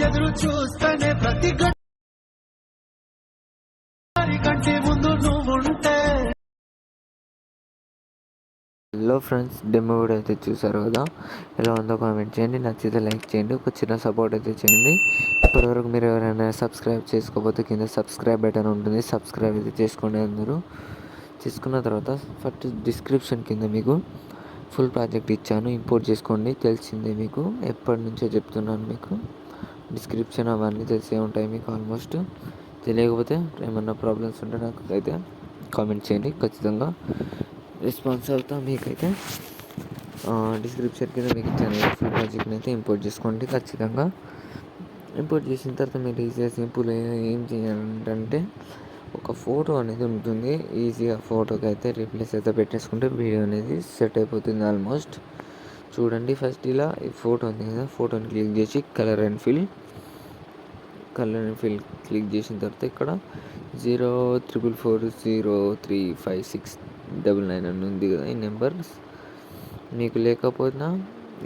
ఎదురు చూస్తేనే ప్రతి కంటి ముందు నువ్వుంటే. హలో ఫ్రెండ్స్, డెమో వీడియో అయితే చూసారు కదా, ఎలా ఉందో కామెంట్ చేయండి, నచ్చితే లైక్ చేయండి, ఒక చిన్న సపోర్ట్ అయితే చేయండి. ఇప్పటివరకు మీరు ఎవరైనా సబ్స్క్రైబ్ చేసుకోకపోతే కింద సబ్స్క్రైబ్ బటన్ ఉంటుంది, సబ్స్క్రైబ్ అయితే చేసుకోండి. అందరూ చేసుకున్న తర్వాత ఫస్ట్ డిస్క్రిప్షన్ కింద మీకు ఫుల్ ప్రాజెక్ట్ ఇచ్చాను, ఇంపోర్ట్ చేసుకోండి. తెలిసిందే మీకు, ఎప్పటి నుంచో చెప్తున్నాను మీకు. డిస్క్రిప్షన్ అవన్నీ తెలిసే ఉంటాయి మీకు ఆల్మోస్ట్. తెలియకపోతే ఏమన్నా ప్రాబ్లమ్స్ ఉంటే నాకు అయితే కామెంట్ చేయండి, ఖచ్చితంగా రెస్పాన్స్ అవుతా. మీకైతే డిస్క్రిప్షన్ కింద మీకు ఇచ్చాను ఫుల్ ప్రాజెక్ట్ని అయితే ఇంపోర్ట్ చేసుకోండి ఖచ్చితంగా. ఇంపోర్ట్ చేసిన తర్వాత మీరు ఈజీగా సింపుల్ ఏం చేయాలంటే ఒక ఫోటో అనేది ఉంటుంది. ఈజీగా ఫోటోకి అయితే రీప్లేస్ అయితే పెట్టేసుకుంటే వీడియో అనేది సెట్ అయిపోతుంది ఆల్మోస్ట్. చూడండి, ఫస్ట్ ఇలా ఈ ఫోటో ఉంది కదా, ఫోటోని క్లిక్ చేసి కలర్ అండ్ ఫిల్ క్లిక్ చేసిన తర్వాత ఇక్కడ 044403569 అని ఉంది కదా, ఈ నెంబర్స్ మీకు లేకపోయినా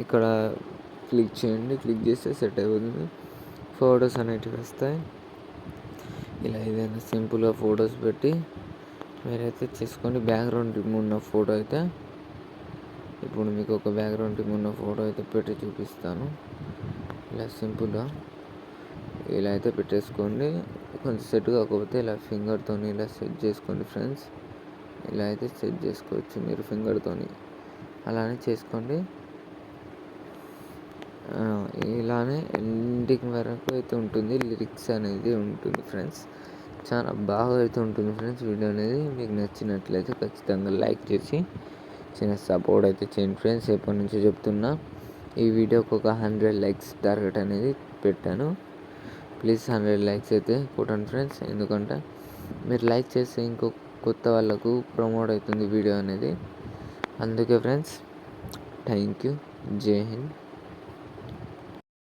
ఇక్కడ క్లిక్ చేయండి. క్లిక్ చేస్తే సెట్ అయిపోతుంది, ఫొటోస్ అనేటివి వస్తాయి. ఇలా ఏదైనా సింపుల్గా ఫొటోస్ పెట్టి మీరైతే చేసుకోండి. బ్యాక్గ్రౌండ్ ఉన్న ఫోటో అయితే ఇప్పుడు మీకు ఒక బ్యాక్గ్రౌండ్ ఉన్న ఫోటో అయితే పెట్టి చూపిస్తాను. ఇలా సింపుల్గా ఇలా అయితే పెట్టేసుకోండి. కొంచెం సెట్ కాకపోతే ఇలా ఫింగర్తో ఇలా సెట్ చేసుకోండి ఫ్రెండ్స్. ఇలా అయితే సెట్ చేసుకోవచ్చు మీరు ఫింగర్తో, అలానే చేసుకోండి. ఇలానే ఎండింగ్ వరకు అయితే ఉంటుంది, లిరిక్స్ అనేది ఉంటుంది ఫ్రెండ్స్. చాలా బాగా అయితే ఉంటుంది ఫ్రెండ్స్. వీడియో అనేది మీకు నచ్చినట్లయితే ఖచ్చితంగా లైక్ చేసి చిన్న సపోర్ట్ అయితే చేయండి ఫ్రెండ్స్. ఎప్పటి నుంచో చెప్తున్నా, ఈ వీడియోకి ఒక 100 లైక్స్ టార్గెట్ అనేది పెట్టాను. ప్లీజ్ 100 లైక్స్ అయితే కొట్టండి ఫ్రెండ్స్, ఎందుకంటే మీరు లైక్ చేస్తే ఇంకో కొత్త వాళ్ళకు ప్రమోట్ అవుతుంది వీడియో అనేది. అందుకే ఫ్రెండ్స్, థ్యాంక్ యూ. జై హింద్.